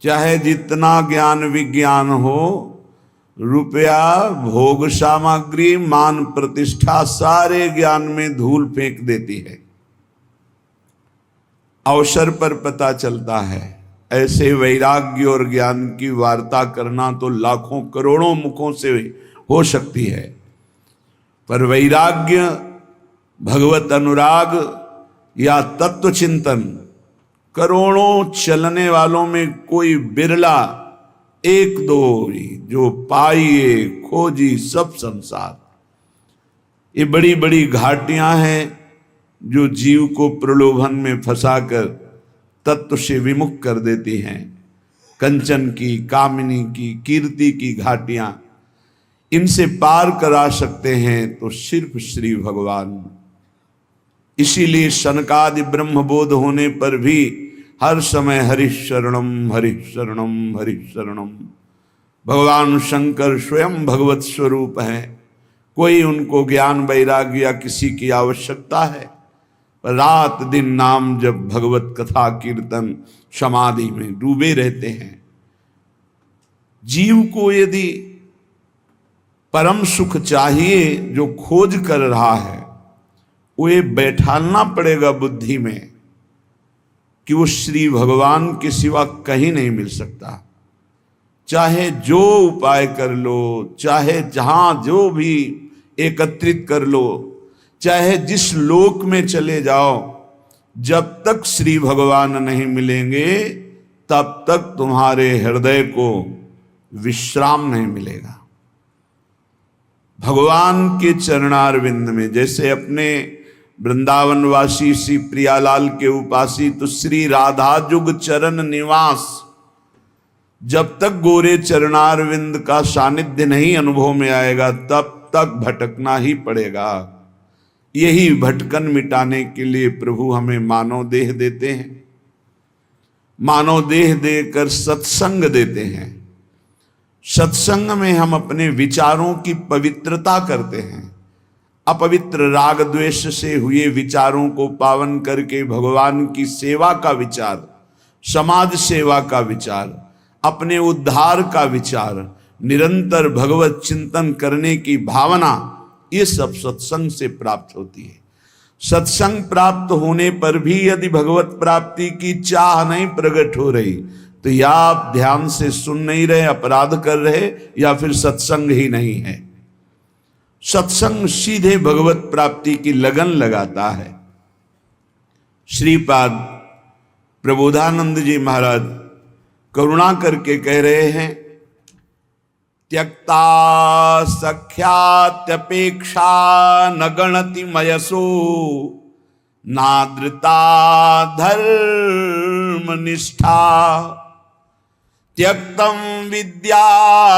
चाहे जितना ज्ञान विज्ञान हो, रुपया, भोग सामग्री, मान प्रतिष्ठा, सारे ज्ञान में धूल फेंक देती है। अवसर पर पता चलता है। ऐसे वैराग्य और ज्ञान की वार्ता करना तो लाखों करोड़ों मुखों से हो सकती है, पर वैराग्य, भगवत अनुराग या तत्व चिंतन करोड़ों चलने वालों में कोई बिरला, एक दो ही जो पाइए खोजी सब संसार। ये बड़ी बड़ी घाटियां हैं जो जीव को प्रलोभन में फंसाकर तत्व से विमुख कर देती हैं। कंचन की, कामिनी की, कीर्ति की घाटियां, इनसे पार करा सकते हैं तो सिर्फ श्री भगवान। इसीलिए सनकादि ब्रह्मबोध होने पर भी हर समय हरिशरणम हरिशरणम हरिशरणम। भगवान शंकर स्वयं भगवत स्वरूप हैं। कोई उनको ज्ञान वैराग्य या किसी की आवश्यकता है? रात दिन नाम जब, भगवत कथा कीर्तन, समाधि में डूबे रहते हैं। जीव को यदि परम सुख चाहिए जो खोज कर रहा है, वो ये बैठालना पड़ेगा बुद्धि में कि वो श्री भगवान के सिवा कहीं नहीं मिल सकता। चाहे जो उपाय कर लो, चाहे जहां जो भी एकत्रित कर लो, चाहे जिस लोक में चले जाओ, जब तक श्री भगवान नहीं मिलेंगे तब तक तुम्हारे हृदय को विश्राम नहीं मिलेगा। भगवान के चरणारविंद में, जैसे अपने वृंदावनवासी श्री प्रियालाल के उपासी तो श्री राधा जुग चरण निवास, जब तक गोरे चरणारविंद का सानिध्य नहीं अनुभव में आएगा तब तक भटकना ही पड़ेगा। यही भटकन मिटाने के लिए प्रभु हमें मानव देह देते हैं। मानव देह देकर सत्संग देते हैं। सत्संग में हम अपने विचारों की पवित्रता करते हैं। अपवित्र राग द्वेष से हुए विचारों को पावन करके भगवान की सेवा का विचार, समाज सेवा का विचार, अपने उद्धार का विचार, निरंतर भगवत चिंतन करने की भावना, ये सब सत्संग से प्राप्त होती है। सत्संग प्राप्त होने पर भी यदि भगवत प्राप्ति की चाह नहीं प्रकट हो रही तो या आप ध्यान से सुन नहीं रहे, अपराध कर रहे, या फिर सत्संग ही नहीं है। सत्संग सीधे भगवत प्राप्ति की लगन लगाता है। श्रीपाद प्रबोधानंद जी महाराज करुणा करके कह रहे हैं, त्यक्ता सख्यात्यपेक्षा न गणति मयसो नादृता धर्म निष्ठा त्यक्तम विद्या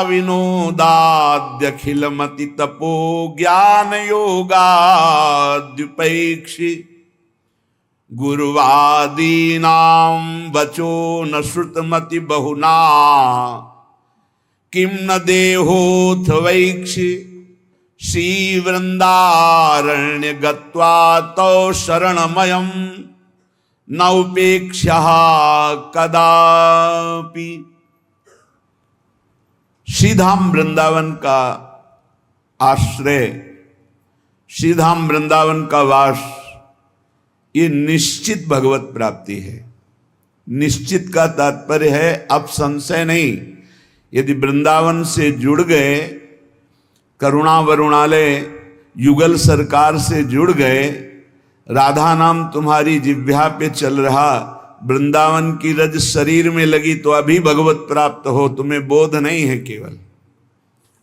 विनोदाद्यखिलमति तपो ज्ञान योगाद्युपैक्षि गुरुवादीनां वचो न श्रुतमति बहुना किम न देहोथ वैक्षि श्री वृंदारण्य गत्वा तो शरणमयम् न उपेक्षः कदापि। श्रीधाम वृंदावन का आश्रय, श्रीधाम वृंदावन का वास, ये निश्चित भगवत प्राप्ति है। निश्चित का तात्पर्य है अब संशय नहीं। यदि वृंदावन से जुड़ गए, करुणा वरुणालय युगल सरकार से जुड़ गए, राधा नाम तुम्हारी जिह्वा पे चल रहा, वृंदावन की रज शरीर में लगी तो अभी भगवत प्राप्त हो, तुम्हें बोध नहीं है। केवल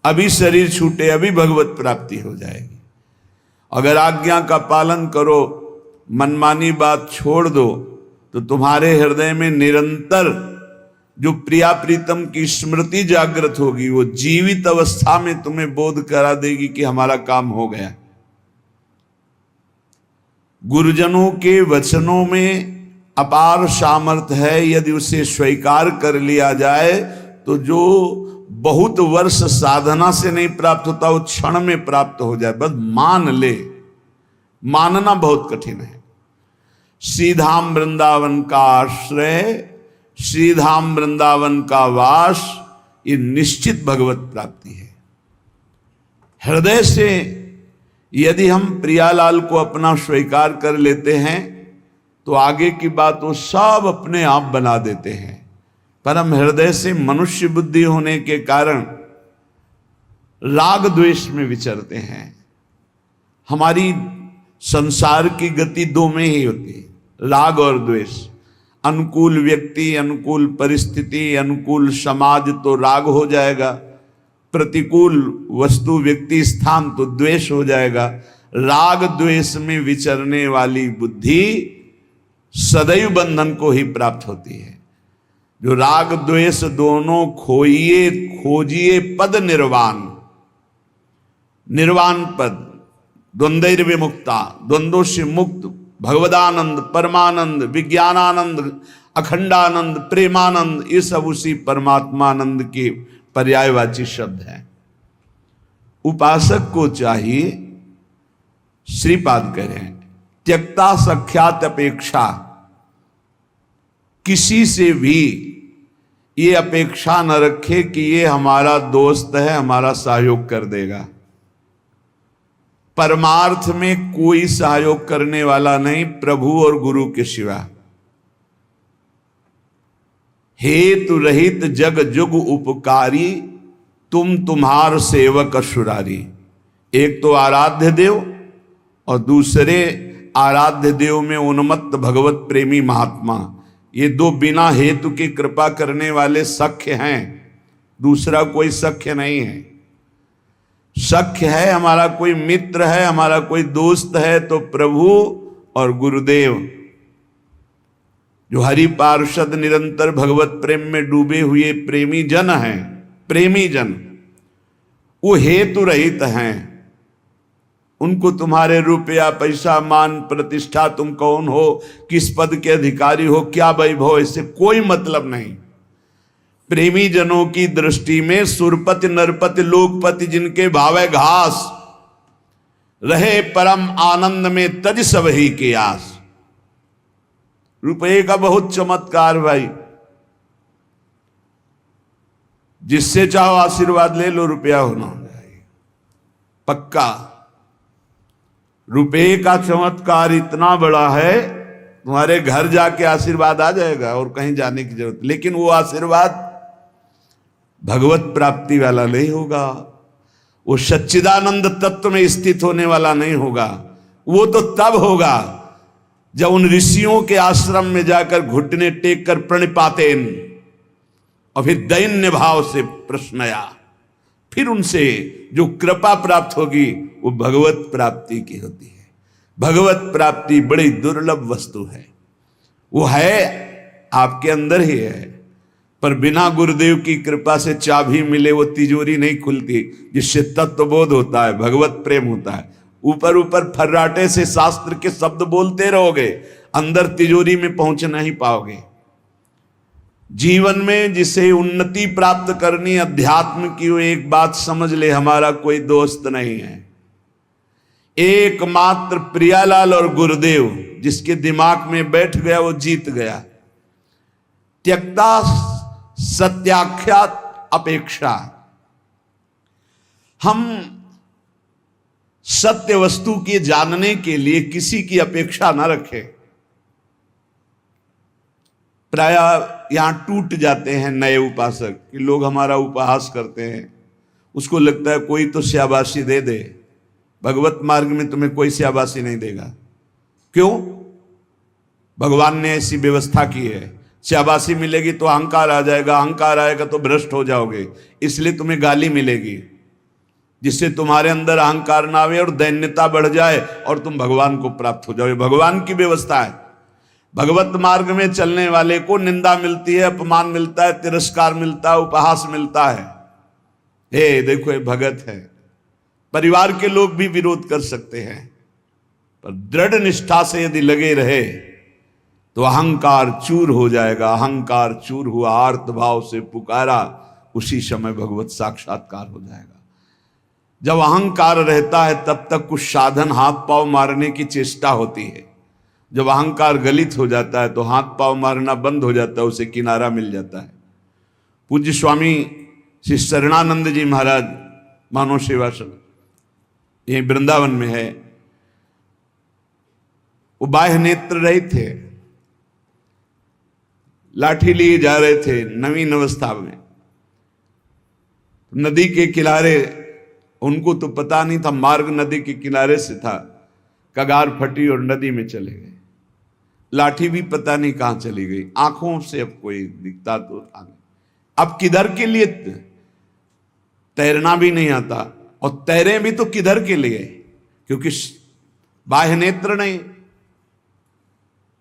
अभी शरीर छूटे अभी भगवत प्राप्ति हो जाएगी। अगर आज्ञा का पालन करो, मनमानी बात छोड़ दो, तो तुम्हारे हृदय में निरंतर जो प्रिया प्रीतम की स्मृति जागृत होगी, वो जीवित अवस्था में तुम्हें बोध करा देगी कि हमारा काम हो गया। गुरुजनों के वचनों में अपार सामर्थ्य है। यदि उसे स्वीकार कर लिया जाए तो जो बहुत वर्ष साधना से नहीं प्राप्त होता वो क्षण में प्राप्त हो जाए। बस मान ले, मानना बहुत कठिन है। श्रीधाम वृंदावन का आश्रय श्रीधाम वृंदावन का वास, ये निश्चित भगवत प्राप्ति है। हृदय से यदि हम प्रियालाल को अपना स्वीकार कर लेते हैं तो आगे की बात वो सब अपने आप बना देते हैं। पर हम हृदय से मनुष्य बुद्धि होने के कारण राग द्वेष में विचरते हैं। हमारी संसार की गति दो में ही होती है, राग और द्वेष। अनुकूल व्यक्ति, अनुकूल परिस्थिति, अनुकूल समाज तो राग हो जाएगा, प्रतिकूल वस्तु व्यक्ति स्थान तो द्वेष हो जाएगा। राग द्वेष में विचरने वाली बुद्धि सदैव बंधन को ही प्राप्त होती है। जो राग द्वेष दोनों खोइए खोजिए पद निर्वाण, निर्वाण पद, द्वंद्व विमुक्ता, द्वंद्वों से मुक्त, भगवदानंद, परमानंद, विज्ञानानंद, अखंडानंद, प्रेमानंद, ये सब उसी परमात्मानंद के पर्यायवाची शब्द हैं। उपासक को चाहिए, श्रीपाद करें, त्यक्ता सख्यात अपेक्षा, किसी से भी ये अपेक्षा न रखे कि ये हमारा दोस्त है, हमारा सहयोग कर देगा। परमार्थ में कोई सहयोग करने वाला नहीं प्रभु और गुरु के सिवा। हेतु रहित जग जुग उपकारी, तुम तुम्हार सेवक असुरारी। एक तो आराध्य देव और दूसरे आराध्य देव में उन्मत्त भगवत प्रेमी महात्मा, ये दो बिना हेतु की कृपा करने वाले सख्य हैं, दूसरा कोई सख्य नहीं है। सख्य है, हमारा कोई मित्र है, हमारा कोई दोस्त है तो प्रभु और गुरुदेव, जो हरि पार्षद निरंतर भगवत प्रेम में डूबे हुए प्रेमी जन हैं, प्रेमी जन, वो हेतु रहित हैं। उनको तुम्हारे रुपया पैसा मान प्रतिष्ठा, तुम कौन हो, किस पद के अधिकारी हो, क्या वैभव, इससे कोई मतलब नहीं। प्रेमी जनों की दृष्टि में सुरपति नरपति लोकपति जिनके भावे घास, रहे परम आनंद में तज सब ही के आस। रुपये का बहुत चमत्कार भाई, जिससे चाहो आशीर्वाद ले लो, रुपया होना चाहिए पक्का। रुपये का चमत्कार इतना बड़ा है, तुम्हारे घर जाके आशीर्वाद आ जाएगा और कहीं जाने की जरूरत। लेकिन वो आशीर्वाद भगवत प्राप्ति वाला नहीं होगा, वो सच्चिदानंद तत्व में स्थित होने वाला नहीं होगा। वो तो तब होगा जब उन ऋषियों के आश्रम में जाकर घुटने टेक कर प्रणिपातेन और फिर दैन्य भाव से प्रश्नया, फिर उनसे जो कृपा प्राप्त होगी वो भगवत प्राप्ति की होती है। भगवत प्राप्ति बड़ी दुर्लभ वस्तु है, वो है आपके अंदर ही है, पर बिना गुरुदेव की कृपा से चाबी मिले वो तिजोरी नहीं खुलती, जिससे तत्वबोध होता है, भगवत प्रेम होता है। ऊपर ऊपर फर्राटे से शास्त्र के शब्द बोलते रहोगे, अंदर तिजोरी में पहुंच नहीं पाओगे। जीवन में जिसे उन्नति प्राप्त करनी अध्यात्म की, वो एक बात समझ ले, हमारा कोई दोस्त नहीं है। एकमात्र प्रियालाल और गुरुदेव जिसके दिमाग में बैठ गया वो जीत गया। त्यक्ता सत्याख्यात अपेक्षा, हम सत्य वस्तु के जानने के लिए किसी की अपेक्षा ना रखें। प्राय यहां टूट जाते हैं नए उपासक कि लोग हमारा उपहास करते हैं, उसको लगता है कोई तो शाबाशी दे दे। भगवत मार्ग में तुम्हें कोई शाबाशी नहीं देगा। क्यों? भगवान ने ऐसी व्यवस्था की है। शाबाशी मिलेगी तो अहंकार आ जाएगा, अहंकार आएगा तो भ्रष्ट हो जाओगे, इसलिए तुम्हें गाली मिलेगी, जिससे तुम्हारे अंदर अहंकार ना आवे और दैन्यता बढ़ जाए और तुम भगवान को प्राप्त हो जाओ। भगवान की व्यवस्था है। भगवत मार्ग में चलने वाले को निंदा मिलती है, अपमान मिलता है, तिरस्कार मिलता है, उपहास मिलता है। हे देखो, ये भगत है। परिवार के लोग भी विरोध कर सकते हैं, पर दृढ़ निष्ठा से यदि लगे रहे तो अहंकार चूर हो जाएगा। अहंकार चूर हुआ, आर्त भाव से पुकारा, उसी समय भगवत साक्षात्कार हो जाएगा। जब अहंकार रहता है तब तक कुछ साधन हाथ पांव मारने की चेष्टा होती है, जब अहंकार गलित हो जाता है तो हाथ पांव मारना बंद हो जाता है, उसे किनारा मिल जाता है। पूज्य स्वामी श्री शरणानंद जी महाराज मानव सेवाश्रम यही वृंदावन में है, वो बाह्य नेत्र रहित थे, लाठी लिए जा रहे थे नवीन अवस्था में, नदी के किनारे, उनको तो पता नहीं था मार्ग नदी के किनारे से था, कगार फटी और नदी में चले गए। लाठी भी पता नहीं कहां चली गई, आंखों से अब कोई दिखता तो था नहीं। अब किधर के लिए, तैरना भी नहीं आता और तैरे भी तो किधर के लिए, क्योंकि बाह्य नेत्र नहीं,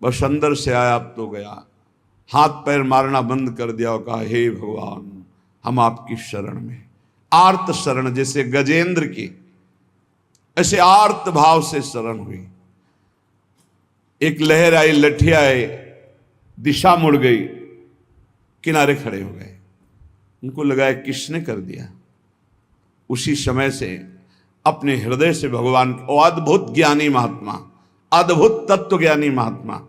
बस अंदर से आया अब तो गया, हाथ पैर मारना बंद कर दिया और कहा हे भगवान हम आपकी शरण में, आर्त शरण, जैसे गजेंद्र की ऐसे आर्त भाव से शरण हुई। एक लहर आई, लठिया आई, दिशा मुड़ गई, किनारे खड़े हो गए। उनको लगा किसने कर दिया। उसी समय से अपने हृदय से भगवान, अद्भुत ज्ञानी महात्मा, अद्भुत तत्व ज्ञानी महात्मा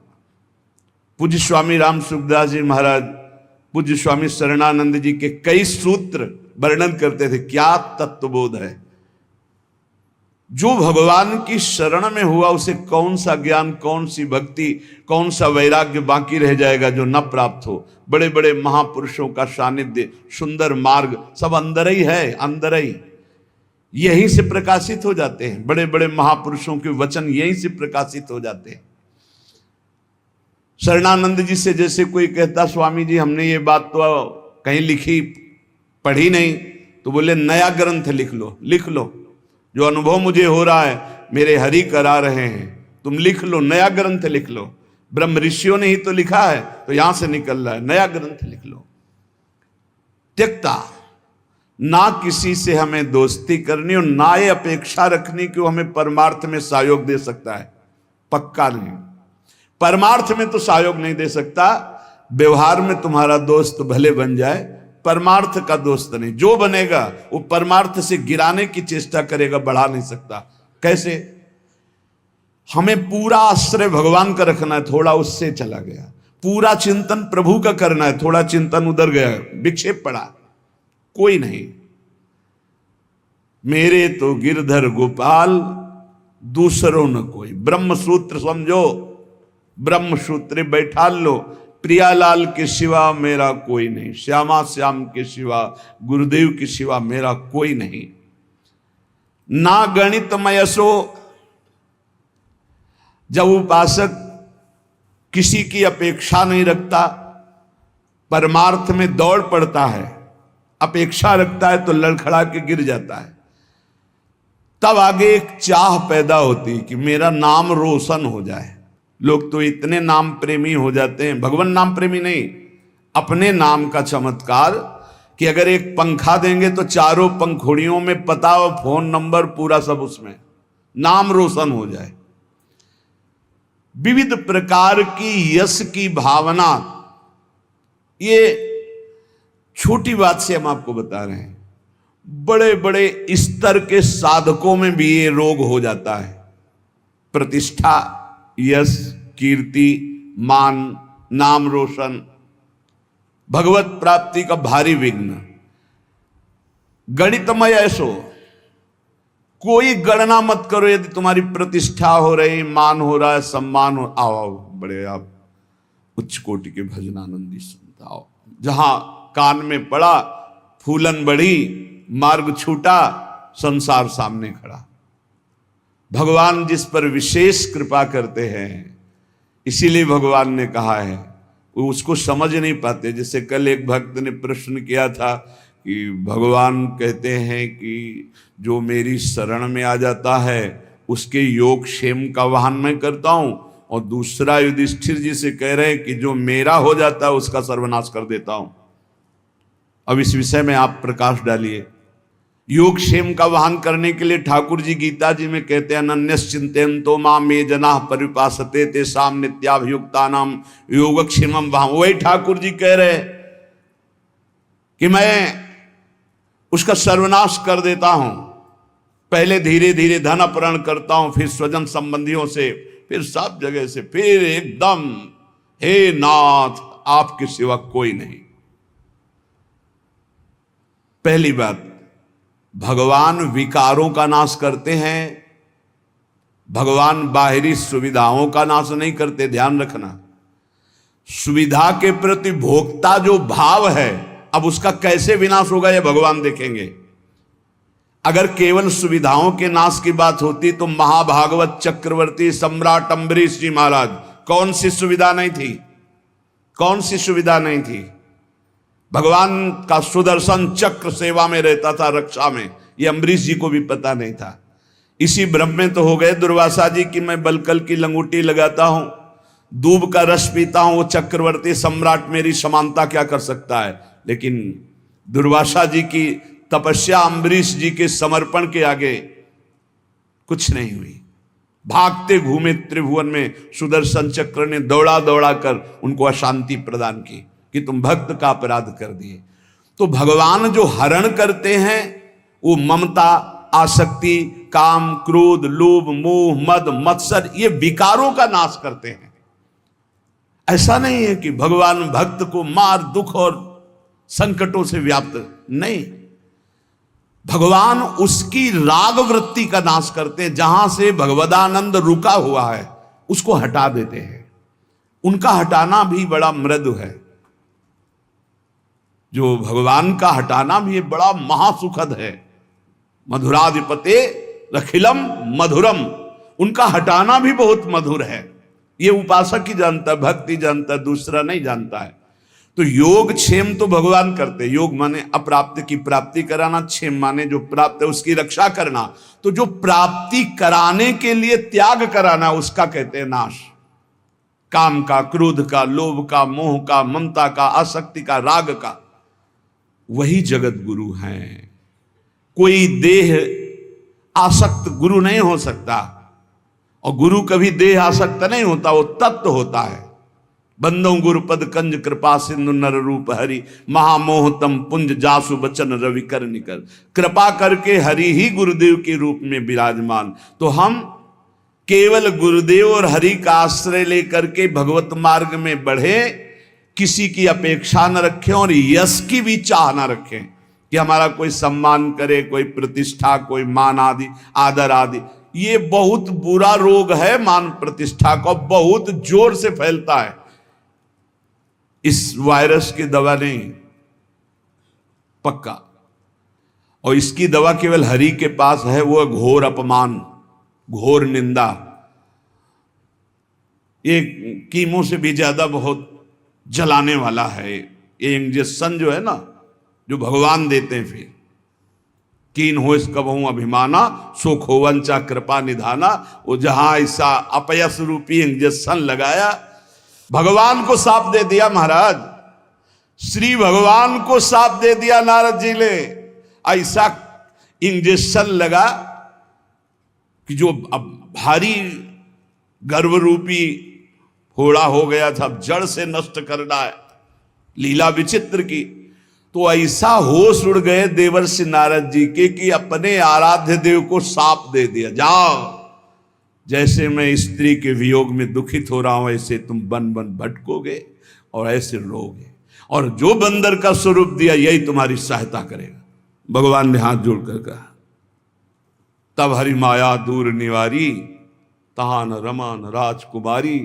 पूज्य स्वामी राम सुखदास जी महाराज, पूज्य स्वामी शरणानंद जी के कई सूत्र वर्णन करते थे। क्या तत्वबोध है, जो भगवान की शरण में हुआ उसे कौन सा ज्ञान, कौन सी भक्ति, कौन सा वैराग्य बाकी रह जाएगा जो न प्राप्त हो। बड़े बड़े महापुरुषों का सानिध्य, सुंदर मार्ग सब अंदर ही है, अंदर ही, यहीं से प्रकाशित हो जाते हैं। बड़े बड़े महापुरुषों के वचन यहीं से प्रकाशित हो जाते हैं। शरणानंद जी से जैसे कोई कहता स्वामी जी हमने ये बात तो कहीं लिखी पढ़ी नहीं, तो बोले नया ग्रंथ लिख लो, लिख लो, जो अनुभव मुझे हो रहा है मेरे हरि करा रहे हैं, तुम लिख लो, नया ग्रंथ लिख लो। ब्रह्म ऋषियों ने ही तो लिखा है, तो यहां से निकल रहा है, नया ग्रंथ लिख लो। त्यक्ता, ना किसी से हमें दोस्ती करनी और ना ये अपेक्षा रखनी कि वो हमें परमार्थ में सहयोग दे सकता है, पक्का नहीं। परमार्थ में तो सहयोग नहीं दे सकता, व्यवहार में तुम्हारा दोस्त भले बन जाए, परमार्थ का दोस्त नहीं। जो बनेगा वो परमार्थ से गिराने की चेष्टा करेगा, बढ़ा नहीं सकता। कैसे? हमें पूरा आश्रय भगवान का रखना है, थोड़ा उससे चला गया। पूरा चिंतन प्रभु का करना है, थोड़ा चिंतन उधर गया, विक्षेप पड़ा, कोई नहीं। मेरे तो गिरधर गोपाल, दूसरों न कोई। ब्रह्म सूत्र समझो, ब्रह्म सूत्र बैठा लो, प्रियालाल के सिवा मेरा कोई नहीं, श्यामा श्याम के सिवा, गुरुदेव के सिवा मेरा कोई नहीं। ना गणित मयसो, जब उपासक किसी की अपेक्षा नहीं रखता, परमार्थ में दौड़ पड़ता है, अपेक्षा रखता है तो लड़खड़ा के गिर जाता है। तब आगे एक चाह पैदा होती कि मेरा नाम रोशन हो जाए। लोग तो इतने नाम प्रेमी हो जाते हैं, भगवान नाम प्रेमी नहीं, अपने नाम का चमत्कार, कि अगर एक पंखा देंगे तो चारों पंखुड़ियों में पता और फोन नंबर पूरा सब उसमें, नाम रोशन हो जाए। विविध प्रकार की यश की भावना, ये छोटी बात से हम आपको बता रहे हैं, बड़े बड़े स्तर के साधकों में भी ये रोग हो जाता है। प्रतिष्ठा, यश, कीर्ति, मान, नाम रोशन, भगवत प्राप्ति का भारी विघ्न। गणितमय ऐसो, कोई गणना मत करो। यदि तुम्हारी प्रतिष्ठा हो रही, मान हो रहा है, सम्मान हो, आओ बड़े आप उच्च कोटि के भजनानंदी संत आओ। जहां कान में पड़ा, फूलन बढ़ी, मार्ग छूटा, संसार सामने खड़ा। भगवान जिस पर विशेष कृपा करते हैं, इसीलिए भगवान ने कहा है, वो उसको समझ नहीं पाते। जैसे कल एक भक्त ने प्रश्न किया था कि भगवान कहते हैं कि जो मेरी शरण में आ जाता है उसके योग क्षेम का वाहन मैं करता हूं, और दूसरा युधिष्ठिर जी से कह रहे हैं कि जो मेरा हो जाता है उसका सर्वनाश कर देता हूं। अब इस विषय में आप प्रकाश डालिए। योग क्षेम का वाहन करने के लिए ठाकुर जी गीता जी में कहते हैं, अनन्यश्चिन्तयन्तो मां ये जनाः परिपासते तेषां नित्याभियुक्तानां योगक्षेमं वहां। वही ठाकुर जी कह रहे कि मैं उसका सर्वनाश कर देता हूं। पहले धीरे धीरे धन अपहरण करता हूं, फिर स्वजन संबंधियों से, फिर सब जगह से, फिर एकदम, हे नाथ आपके सिवा कोई नहीं। पहली बात, भगवान विकारों का नाश करते हैं, भगवान बाहरी सुविधाओं का नाश नहीं करते। ध्यान रखना, सुविधा के प्रति भोक्ता जो भाव है, अब उसका कैसे विनाश होगा यह भगवान देखेंगे। अगर केवल सुविधाओं के नाश की बात होती तो महाभागवत चक्रवर्ती सम्राट अम्बरीश जी महाराज, कौन सी सुविधा नहीं थी, कौन सी सुविधा नहीं थी। भगवान का सुदर्शन चक्र सेवा में रहता था, रक्षा में, ये अम्बरीश जी को भी पता नहीं था। इसी भ्रम में तो हो गए दुर्वासा जी कि मैं बलकल की लंगूटी लगाता हूं, दूब का रस पीता हूं, वो चक्रवर्ती सम्राट मेरी समानता क्या कर सकता है। लेकिन दुर्वासा जी की तपस्या अम्बरीश जी के समर्पण के आगे कुछ नहीं हुई। भागते घूमे त्रिभुवन में सुदर्शन चक्र ने दौड़ा दौड़ा कर उनको अशांति प्रदान की कि तुम भक्त का अपराध कर दिए। तो भगवान जो हरण करते हैं वो ममता, आसक्ति, काम, क्रोध, लोभ, मोह, मद, मत्सर, ये विकारों का नाश करते हैं। ऐसा नहीं है कि भगवान भक्त को मार, दुख और संकटों से व्याप्त, नहीं, भगवान उसकी राग वृत्ति का नाश करते हैं। जहां से भगवदानंद रुका हुआ है उसको हटा देते हैं। उनका हटाना भी बड़ा मृदु है, जो भगवान का हटाना भी बड़ा महासुखद है। मधुराधिपते रखिलम मधुरम, उनका हटाना भी बहुत मधुर है। ये उपासक ही जानता, भक्ति जानता, दूसरा नहीं जानता है। तो योग क्षेम तो भगवान करते, योग माने अप्राप्त की प्राप्ति कराना, क्षेम माने जो प्राप्त है उसकी रक्षा करना। तो जो प्राप्ति कराने के लिए त्याग कराना उसका कहते हैं नाश। काम का, क्रोध का, लोभ का, मोह का, ममता का, आसक्ति का, राग का, वही जगत गुरु हैं। कोई देह आसक्त गुरु नहीं हो सकता, और गुरु कभी देह आसक्त नहीं होता, वो तत्व होता है। बंदो गुरुपद कंज कृपा सिंधु नर रूप हरि, महामोहतम पुंज जासु बचन रवि कर निकर। कृपा करके हरि ही गुरुदेव के रूप में विराजमान। तो हम केवल गुरुदेव और हरि का आश्रय लेकर के भगवत मार्ग में बढ़े, किसी की अपेक्षा न रखें और यश की भी चाह न रखें कि हमारा कोई सम्मान करे, कोई प्रतिष्ठा, कोई मान आदि, आदर आदि। ये बहुत बुरा रोग है, मान प्रतिष्ठा का बहुत जोर से फैलता है। इस वायरस की दवा नहीं पक्का, और इसकी दवा केवल हरि के पास है, वो घोर अपमान, घोर निंदा। ये कीमो से भी ज्यादा बहुत जलाने वाला है ये इंजेक्शन जो है ना, जो भगवान देते हैं। फिर कीन हो इस कबहू अभिमाना, सो खोवंचा कृपा निधाना। वो जहां ऐसा अपयस रूपी इंजेक्शन लगाया, भगवान को साफ दे दिया महाराज, श्री भगवान को साफ दे दिया नारद जी ने। ऐसा इंजेक्शन लगा कि जो अब भारी गर्भ रूपी फोड़ा हो गया था, अब जड़ से नष्ट करना है, लीला विचित्र की। तो ऐसा होश उड़ गए देवर्षि नारद जी के कि अपने आराध्य देव को साप दे दिया, जाओ, जैसे मैं स्त्री के वियोग में दुखित हो रहा हूं ऐसे तुम बन बन भटकोगे और ऐसे रोगे, और जो बंदर का स्वरूप दिया यही तुम्हारी सहायता करेगा। भगवान ने हाथ जोड़कर कहा, तब हरि माया दूर निवारी, तहान रमान राजकुमारी,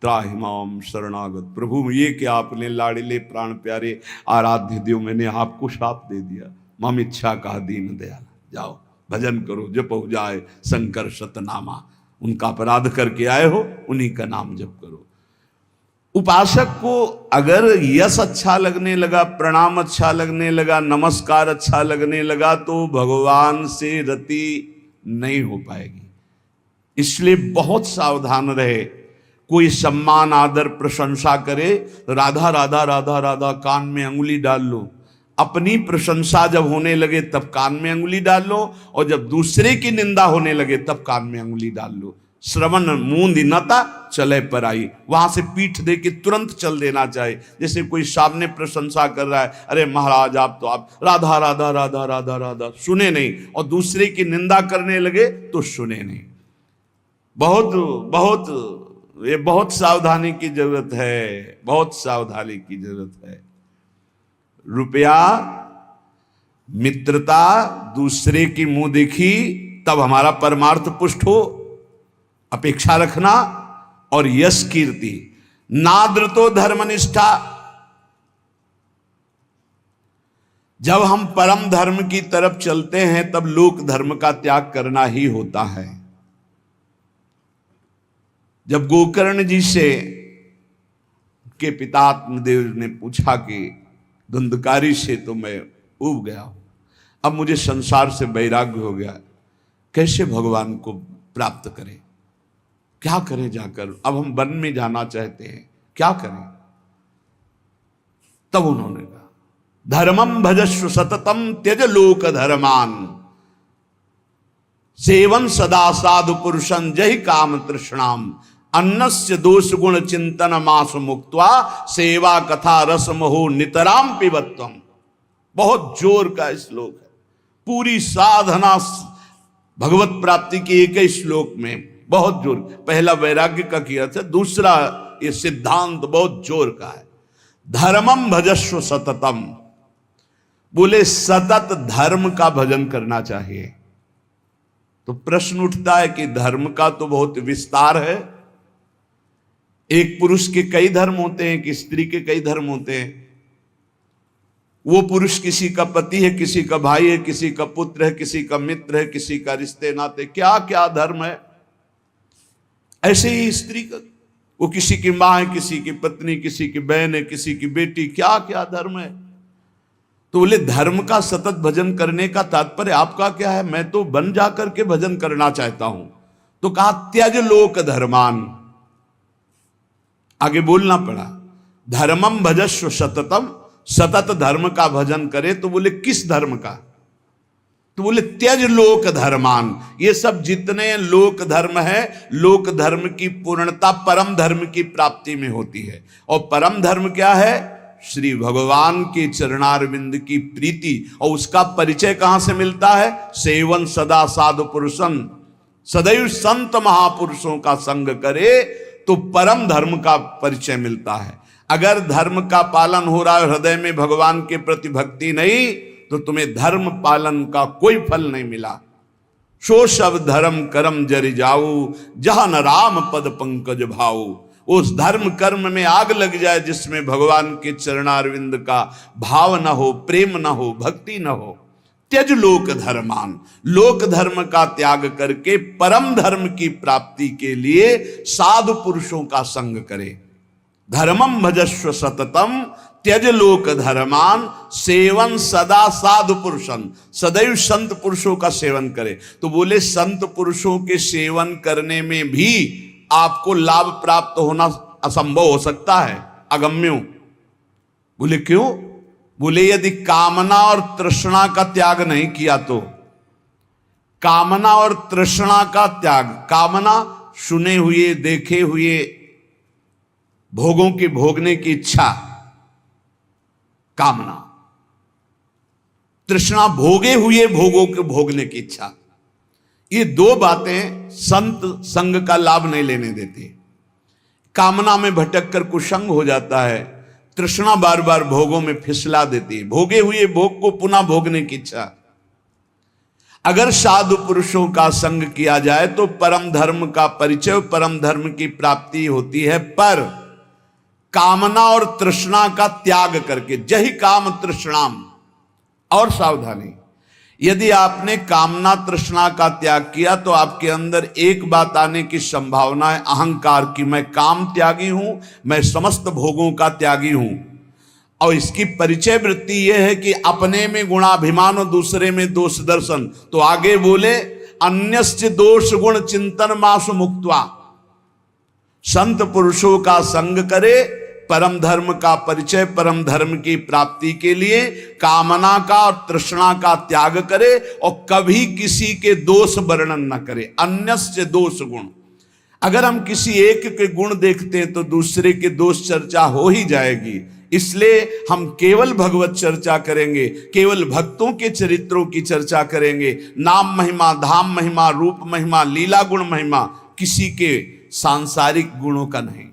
त्राहिमाम शरणागत। प्रभु ये कि आपने लाड़िले प्राण प्यारे आराध्य देव, मैंने आपको शाप दे दिया, मम इच्छा कहा दीन दयाल, जाओ भजन करो, जप हो जाए शंकर शतनामा। उनका अपराध करके आए हो, उन्हीं का नाम जप करो। उपासक को अगर यश अच्छा लगने लगा, प्रणाम अच्छा लगने लगा, नमस्कार अच्छा लगने लगा, तो भगवान से रति नहीं हो पाएगी। इसलिए बहुत सावधान रहे। कोई सम्मान, आदर, प्रशंसा करे, राधा राधा राधा राधा कान में अंगुली डाल लो। अपनी प्रशंसा जब होने लगे तब कान में अंगुली डाल लो, और जब दूसरे की निंदा होने लगे तब कान में अंगुली डाल लो। श्रवण मूंद नता चले पर आई, वहां से पीठ दे के तुरंत चल देना चाहिए। जैसे कोई सामने प्रशंसा कर रहा है, अरे महाराज आप तो आप राधा राधा राधा राधा राधा, सुने नहीं, और दूसरे की निंदा करने लगे तो सुने नहीं। बहुत बहुत ये बहुत सावधानी की जरूरत है, बहुत सावधानी की जरूरत है। रुपया, मित्रता, दूसरे की मुंह देखी, तब हमारा परमार्थ पुष्ट हो, अपेक्षा रखना, और यश कीर्ति, नाद्रतो धर्मनिष्ठा। जब हम परम धर्म की तरफ चलते हैं तब लोक धर्म का त्याग करना ही होता है। जब गोकर्ण जी से के पिता आत्मदेव ने पूछा कि धुंधकारी से तो मैं ऊब गया हूं, अब मुझे संसार से वैराग्य हो गया, कैसे भगवान को प्राप्त करें, क्या करें जाकर, अब हम वन में जाना चाहते हैं, क्या करें? तब उन्होंने कहा धर्मम भजस्व सततम त्यज लोक धर्मान, सेवन सदा साधु पुरुषं जहि काम तृष्णाम, अन्नस्य दोष गुण चिंतन मास मुक्त्वा, सेवा कथा रसम हो नितराम पिबत्वम। बहुत जोर का श्लोक है, पूरी साधना भगवत प्राप्ति के एक ही श्लोक में बहुत जोर। पहला वैराग्य का किया था, दूसरा ये सिद्धांत बहुत जोर का है। धर्मम भजस्व सततम, बोले सतत धर्म का भजन करना चाहिए। तो प्रश्न उठता है कि धर्म का तो बहुत विस्तार है, एक पुरुष के कई धर्म होते हैं, एक स्त्री के कई धर्म होते हैं। वो पुरुष किसी का पति है, किसी का भाई है, किसी का पुत्र है, किसी का मित्र है, किसी का रिश्ते नाते, क्या क्या धर्म है। ऐसे ही स्त्री का, वो किसी की मां है, किसी की पत्नी, किसी की बहन है, किसी की बेटी, क्या क्या धर्म है। तो बोले धर्म का सतत भजन करने का तात्पर्य आपका क्या है? मैं तो बन जाकर के भजन करना चाहता हूं। तो कहा त्यज लोक धर्मान, आगे बोलना पड़ा धर्मम भजस्व सततम, सतत धर्म का भजन करे। तो बोले किस धर्म का? तो बोले त्यज लोक धर्मान। ये सब जितने लोक धर्म है, लोक धर्म की पूर्णता परम धर्म की प्राप्ति में होती है। और परम धर्म क्या है? श्री भगवान के चरणारविंद की प्रीति। और उसका परिचय कहां से मिलता है? सेवन सदा साधु पुरुषन, सदैव संत महापुरुषों का संग करे तो परम धर्म का परिचय मिलता है। अगर धर्म का पालन हो रहा है, हृदय में भगवान के प्रति भक्ति नहीं, तो तुम्हें धर्म पालन का कोई फल नहीं मिला। सो सब धर्म कर्म जरि जाऊ, जहां न राम पद पंकज भाऊ। उस धर्म कर्म में आग लग जाए जिसमें भगवान के चरणारविंद का भाव न हो, प्रेम न हो, भक्ति न हो। त्यज लोक धर्मान, लोक धर्म का त्याग करके परम धर्म की प्राप्ति के लिए साधु पुरुषों का संग करे। धर्मम भजस्व सततम त्यज लोक धर्मान, सेवन सदा साधु पुरुषन, सदैव संत पुरुषों का सेवन करे। तो बोले संत पुरुषों के सेवन करने में भी आपको लाभ प्राप्त होना असंभव हो सकता है, अगम्यो। बोले क्यों? बोले यदि कामना और तृष्णा का त्याग नहीं किया तो। कामना और तृष्णा का त्याग, कामना सुने हुए देखे हुए भोगों की भोगने की इच्छा, कामना। तृष्णा भोगे हुए भोगों के भोगने की इच्छा। ये दो बातें संत संग का लाभ नहीं लेने देती। कामना में भटक कर कुसंग हो जाता है, तृष्णा बार बार भोगों में फिसला देती है, भोगे हुए भोग को पुनः भोगने की इच्छा। अगर साधु पुरुषों का संग किया जाए तो परम धर्म का परिचय, परम धर्म की प्राप्ति होती है। पर कामना और तृष्णा का त्याग करके, जहि काम तृष्णाम। और सावधानी, यदि आपने कामना तृष्णा का त्याग किया तो आपके अंदर एक बात आने की संभावना है, अहंकार की। मैं काम त्यागी हूं, मैं समस्त भोगों का त्यागी हूं। और इसकी परिचय वृत्ति यह है कि अपने में गुणाभिमान और दूसरे में दोष दर्शन। तो आगे बोले अन्यस्य दोष गुण चिंतन मासु मुक्त्वा, संत पुरुषों का संग करे, परम धर्म का परिचय, परम धर्म की प्राप्ति के लिए कामना का और तृष्णा का त्याग करे और कभी किसी के दोष वर्णन न करे। अन्यस्य दोष गुण, अगर हम किसी एक के गुण देखते हैं तो दूसरे के दोष चर्चा हो ही जाएगी। इसलिए हम केवल भगवत चर्चा करेंगे, केवल भक्तों के चरित्रों की चर्चा करेंगे। नाम महिमा, धाम महिमा, रूप महिमा, लीला गुण महिमा, किसी के सांसारिक गुणों का नहीं।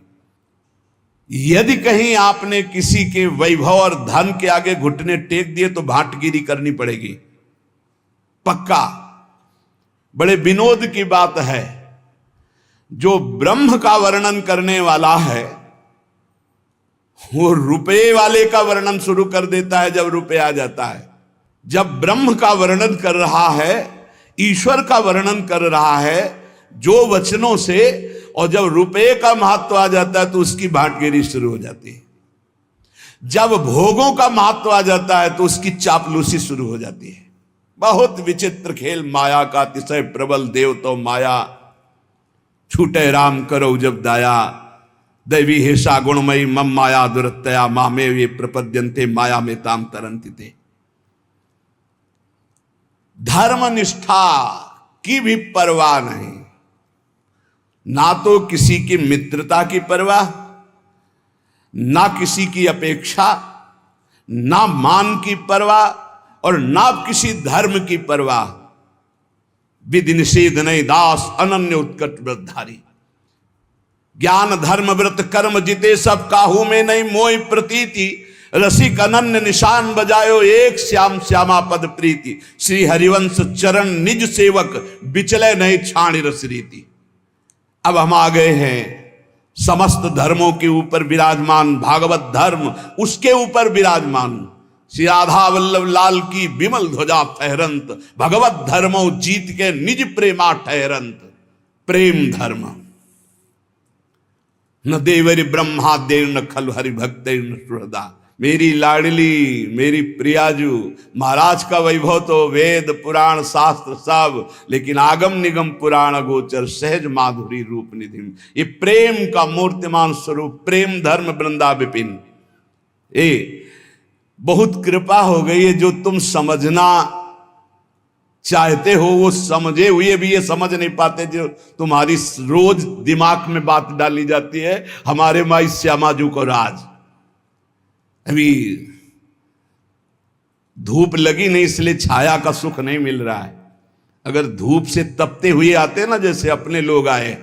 यदि कहीं आपने किसी के वैभव और धन के आगे घुटने टेक दिए तो भाटगिरी करनी पड़ेगी, पक्का। बड़े विनोद की बात है, जो ब्रह्म का वर्णन करने वाला है वो रुपये वाले का वर्णन शुरू कर देता है जब रुपये आ जाता है। जब ब्रह्म का वर्णन कर रहा है, ईश्वर का वर्णन कर रहा है जो वचनों से, और जब रुपये का महत्व आ जाता है तो उसकी भाटगिरी शुरू हो जाती है। जब भोगों का महत्व आ जाता है तो उसकी चापलूसी शुरू हो जाती है। बहुत विचित्र खेल माया का, अतिशय प्रबल देव तो माया, छूटे राम करो जब दाया, दैवी हेषा गुणमयी मम माया दुरतया मामे ये प्रपद्यन्ते माया में ताम तरंति ते। धर्म निष्ठा की भी परवाह नहीं, ना तो किसी की मित्रता की परवाह, ना किसी की अपेक्षा, ना मान की परवाह, और ना किसी धर्म की परवाह। विधि निषेध नहीं दास अनन्य उत्कट व्रतधारी, ज्ञान धर्म व्रत कर्म जिते सब काहू में नहीं मोह प्रतीति, रसिक अनन्य निशान बजायो एक श्याम श्यामा पद प्रीति, श्री हरिवंश चरण निज सेवक बिचले नहीं छाणी रस रीति। अब हम आ गए हैं समस्त धर्मों के ऊपर विराजमान, भागवत धर्म उसके ऊपर विराजमान, श्री राधा वल्लभ लाल की विमल ध्वजा फहरंत, भगवत धर्मो जीत के निज प्रेमा ठहरंत। प्रेम धर्म न देवरि ब्रह्मा देव न खल हरि भक्त न सुहृदा। मेरी लाडली, मेरी प्रियाजू, महाराज का वैभव तो वेद पुराण शास्त्र सब, लेकिन आगम निगम पुराण गोचर सहज माधुरी रूप निधि। ये प्रेम का मूर्तिमान स्वरूप, प्रेम धर्म वृंदा विपिन। बहुत कृपा हो गई है, जो तुम समझना चाहते हो वो समझे हुए भी ये समझ नहीं पाते, जो तुम्हारी रोज दिमाग में बात डाली जाती है। हमारे माई श्यामाजू को राज, अभी धूप लगी नहीं इसलिए छाया का सुख नहीं मिल रहा है। अगर धूप से तपते हुए आते ना, जैसे अपने लोग आए,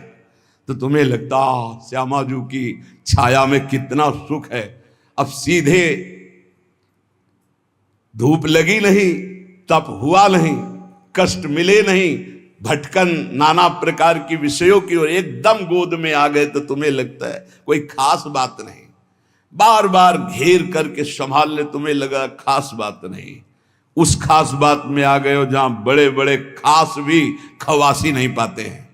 तो तुम्हें लगता श्यामाजू की छाया में कितना सुख है। अब सीधे धूप लगी नहीं, तप हुआ नहीं, कष्ट मिले नहीं, भटकन नाना प्रकार की विषयों की ओर एकदम गोद में आ गए, तो तुम्हें लगता है कोई खास बात नहीं। बार बार घेर करके संभाल ले, तुम्हें लगा खास बात नहीं। उस खास बात में आ गए हो जहां बड़े बड़े खास भी खवासी नहीं पाते हैं,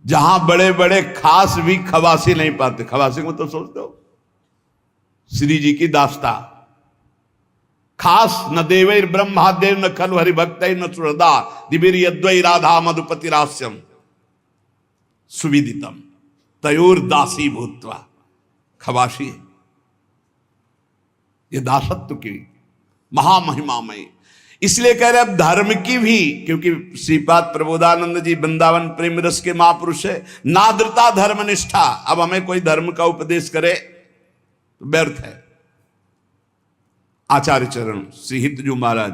जहां बड़े बड़े खास भी खवासी नहीं पाते। खवासी को तो सोचते हो श्री जी की दास्ता, खास न देवैर ब्रह्मा देव न खलु हरि भक्त न सुहृदा, दिवीर यद्वै राधा मधुपति रास्यम सुविदितम तयोर दासी भूत्वा। खवासी है ये दासत्व की महामहिमामय। इसलिए कह रहे अब धर्म की भी, क्योंकि श्रीपाद प्रबोधानंद जी वृंदावन प्रेम रस के महापुरुष है, नाद्रता धर्म निष्ठा। अब हमें कोई धर्म का उपदेश करे तो व्यर्थ है। आचार्य चरण श्री हितजू महाराज,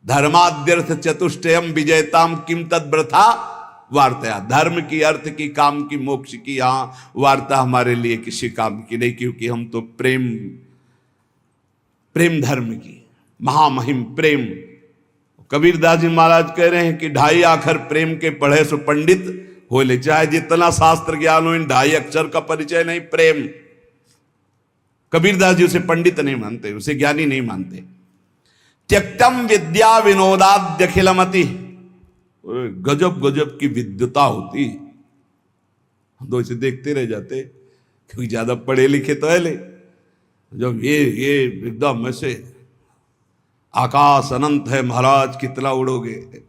धर्माद्यर्थ चतुष्टयम विजयताम किम तद्व्रथा वार्ता। धर्म की, अर्थ की, काम की, मोक्ष की यहां वार्ता हमारे लिए किसी काम की नहीं, क्योंकि हम तो प्रेम धर्म की महामहिम प्रेम। कबीरदास जी महाराज कह रहे हैं कि 2.5 अक्षर प्रेम के पढ़े सो पंडित हो ले, चाहे जितना शास्त्र ज्ञान हो, इन 2.5 अक्षर का परिचय नहीं प्रेम। कबीरदास जी उसे पंडित नहीं मानते, उसे ज्ञानी नहीं मानते। त्यक्तम विद्या विनोदाद्य खिलमति, गजब गजब की विद्वता होती, हम तो इसे देखते रह जाते, क्योंकि ज्यादा पढ़े लिखे तो है ले। जब ये एकदम ऐसे आकाश अनंत है महाराज, कितना उड़ोगे,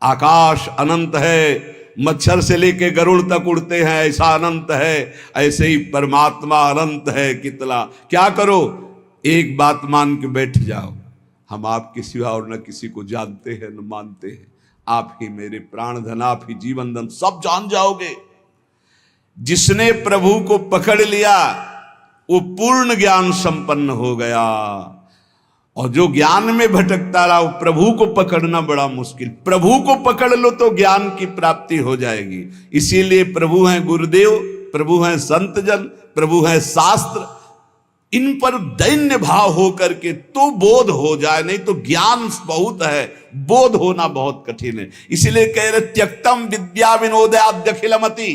आकाश अनंत है, मच्छर से लेके गरुड़ तक उड़ते हैं, ऐसा अनंत है। ऐसे ही परमात्मा अनंत है, कितना क्या करो, एक बात मान के बैठ जाओ, हम आपके सिवा और न किसी को जानते हैं न मानते हैं, आप ही मेरे प्राण धन, आप ही जीवन धन, सब जान जाओगे। जिसने प्रभु को पकड़ लिया वो पूर्ण ज्ञान संपन्न हो गया, और जो ज्ञान में भटकता रहा, वो प्रभु को पकड़ना बड़ा मुश्किल। प्रभु को पकड़ लो तो ज्ञान की प्राप्ति हो जाएगी। इसीलिए प्रभु हैं गुरुदेव, प्रभु हैं संत जन, प्रभु हैं शास्त्र, इन पर दैन्य भाव हो करके तो बोध हो जाए, नहीं तो ज्ञान बहुत है, बोध होना बहुत कठिन है। इसीलिए कह रहे त्यक्तम विद्या विनोदाद्यखिलमति,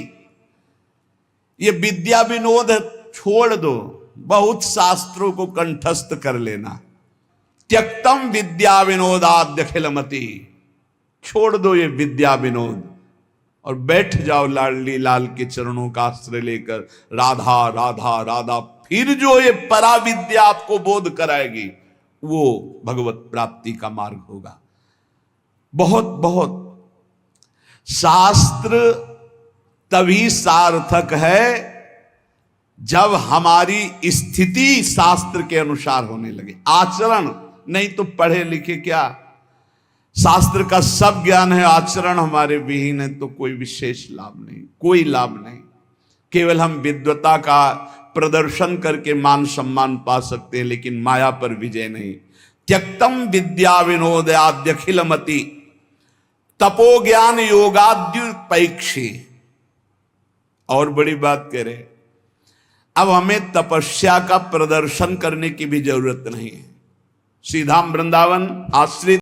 ये विद्या विनोद छोड़ दो, बहुत शास्त्रों को कंठस्थ कर लेना। त्यक्तम विद्या विनोदाद्यखिलमति, छोड़ दो ये विद्या विनोद और बैठ जाओ लाडली लाल के चरणों का आश्रय लेकर। राधा राधा राधा, फिर जो ये परा विद्या आपको बोध कराएगी वो भगवत प्राप्ति का मार्ग होगा। बहुत बहुत शास्त्र तभी सार्थक है जब हमारी स्थिति शास्त्र के अनुसार होने लगे, आचरण नहीं तो पढ़े लिखे क्या। शास्त्र का सब ज्ञान है, आचरण हमारे विहीन है तो कोई विशेष लाभ नहीं, कोई लाभ नहीं। केवल हम विद्वता का प्रदर्शन करके मान सम्मान पा सकते हैं, लेकिन माया पर विजय नहीं। त्यक्तम विद्या विनोदाद्यखिलमति तपो ज्ञान योगाद्युपैक्षी। और बड़ी बात कह रहे, अब हमें तपस्या का प्रदर्शन करने की भी जरूरत नहीं है। श्रीधाम वृंदावन आश्रित